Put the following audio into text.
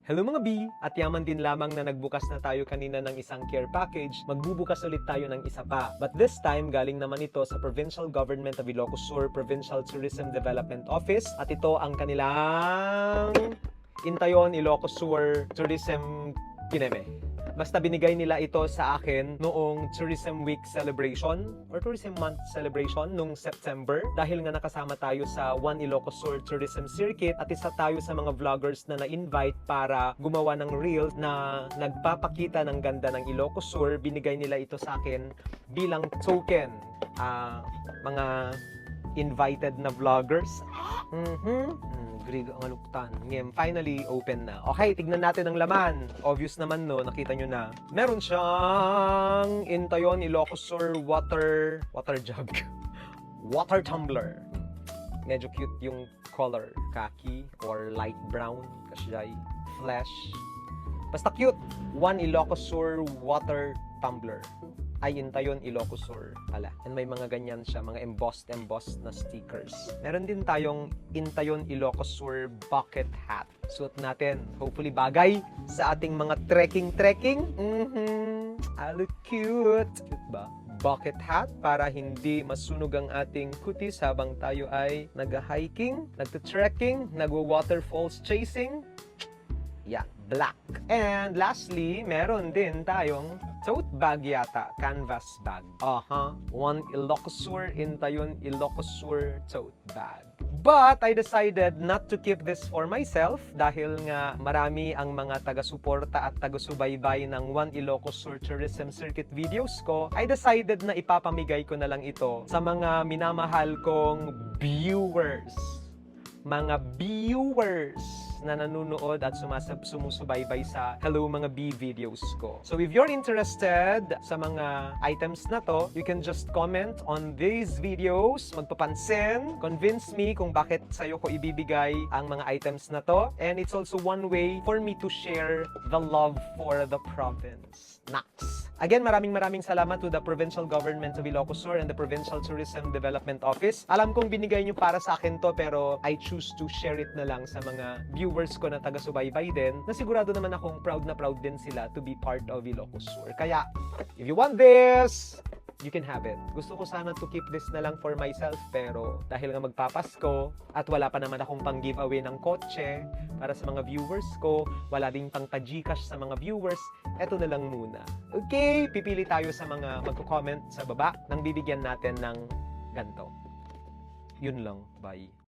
Hello mga B! At yaman din lamang na nagbukas na tayo kanina ng isang care package, magbubukas ulit tayo ng isa pa. But this time, galing naman ito sa Provincial Government of Ilocos Sur Provincial Tourism Development Office. At ito ang kanilang Intayon Ilocos Sur Tourism Kineme. Basta binigay nila ito sa akin noong Tourism Week celebration or Tourism Month celebration noong September dahil nga nakasama tayo sa One Ilocos Sur Tourism Circuit at isa tayo sa mga vloggers na na-invite para gumawa ng reels na nagpapakita ng ganda ng Ilocos Sur. Binigay nila ito sa akin bilang token. Mga invited na vloggers. Grigo ang aluptan. Ngayon, finally, open na. Okay, tignan natin ang laman. Obvious naman, no? Nakita nyo na. Meron siyang Intayon Ilocos Sur water jug. Water tumbler. Medyo cute yung color. Khaki or light brown. Kasyay. Flesh. Basta cute. One Ilocos Sur water tumbler. Ay Intayon Ilocos Sur pala. And may mga ganyan siya, mga embossed na stickers. Meron din tayong Intayon Ilocos Sur bucket hat. Suot natin. Hopefully bagay sa ating mga trekking. Look cute. Cute ba? Bucket hat para hindi masunog ang ating kutis habang tayo ay nag-hiking, nagte-trekking, nagwo-waterfalls chasing. Yeah, black. And lastly, meron din tayong tote bag yata, canvas bag. One Ilocos Sur Intayon Ilocos Sur tote bag. But I decided not to keep this for myself dahil nga marami ang mga taga-suporta at taga-subaybay ng One Ilocos Sur Tourism Circuit videos ko. I decided na ipapamigay ko na lang ito sa mga minamahal kong viewers. Mga viewers na nanonood at sumusubaybay sa Hello Mga B videos ko. So if you're interested sa mga items na to, you can just comment on these videos, magpapansin, convince me kung bakit sa'yo ko ibibigay ang mga items na to. And it's also one way for me to share the love for the province. Nax! Again, maraming salamat to the Provincial Government of Ilocos Sur and the Provincial Tourism Development Office. Alam kong binigay nyo para sa akin to pero I choose to share it na lang sa mga viewers ko na taga-subaybay din na sigurado naman akong proud na proud din sila to be part of Ilocos Sur. Kaya, if you want this, you can have it. Gusto ko sana to keep this na lang for myself pero dahil nga magpapasko at wala pa naman akong pang giveaway ng kotse para sa mga viewers ko, wala ding pang pa-Gcash sa mga viewers, eto na lang muna. Okay, pipili tayo sa mga magko-comment sa baba nang bibigyan natin ng ganito. Yun lang, bye.